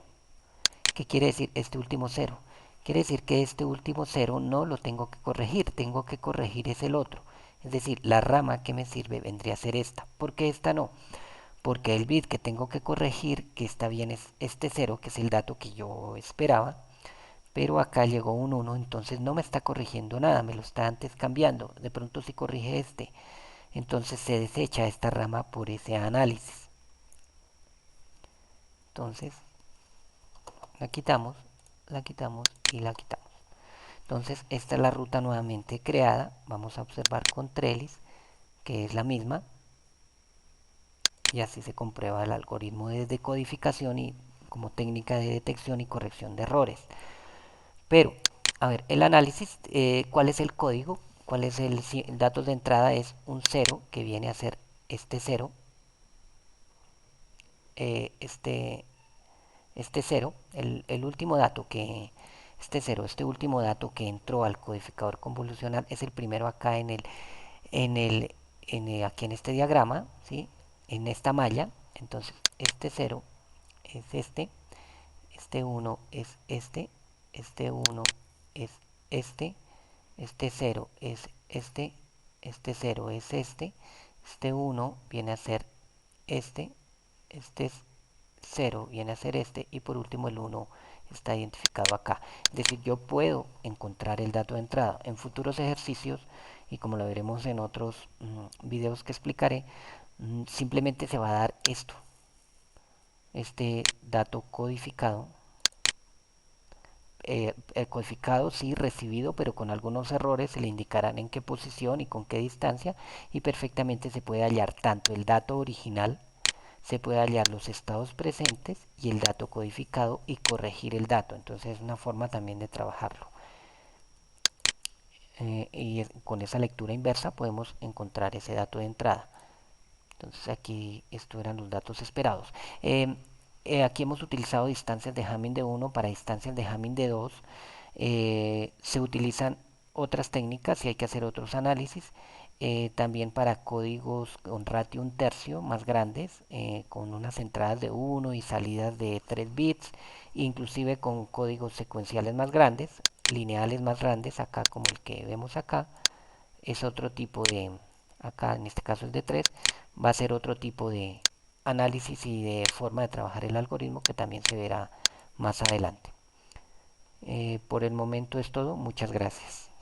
¿Qué quiere decir este último 0? Quiere decir que este último 0 no lo tengo que corregir, tengo que corregir es el otro. Es decir, la rama que me sirve vendría a ser esta. ¿Por qué esta no? Porque el bit que tengo que corregir, que está bien, es este 0, que es el dato que yo esperaba, pero acá llegó un 1, entonces no me está corrigiendo nada, me lo está antes cambiando. De pronto si corrige este, entonces se desecha esta rama por ese análisis. Entonces la quitamos y la quitamos. Entonces esta es la ruta nuevamente creada. Vamos a observar con Trellis que es la misma y así se comprueba el algoritmo de decodificación y como técnica de detección y corrección de errores. Pero, a ver, el análisis, ¿cuál es el código? ¿Cuál es el datos de entrada? Es un 0 que viene a ser este 0, eh, este, este 0, el último dato que, este 0, este último dato que entró al codificador convolucional es el primero acá en el, aquí en este diagrama, ¿sí? En esta malla. Entonces, este 0 es este 1 es este 1 es este 0 es este 0 es este 1 viene a ser este, este es 0 viene a ser este y por último el 1 está identificado acá. Es decir, yo puedo encontrar el dato de entrada en futuros ejercicios y como lo veremos en otros videos que explicaré, simplemente se va a dar esto, este dato codificado, el codificado sí recibido pero con algunos errores, se le indicarán en qué posición y con qué distancia y perfectamente se puede hallar tanto el dato original, se puede hallar los estados presentes y el dato codificado y corregir el dato. Entonces es una forma también de trabajarlo. Con esa lectura inversa podemos encontrar ese dato de entrada. Entonces aquí estos eran los datos esperados. Eh, Aquí hemos utilizado distancias de Hamming de 1 para distancias de Hamming de 2. Se utilizan otras técnicas si hay que hacer otros análisis. También para códigos con ratio un tercio más grandes, con unas entradas de 1 y salidas de 3 bits, inclusive con códigos secuenciales más grandes, lineales más grandes, acá como el que vemos acá, es otro tipo de, acá en este caso es de 3 va a ser otro tipo de análisis y de forma de trabajar el algoritmo que también se verá más adelante. Por el momento es todo, muchas gracias.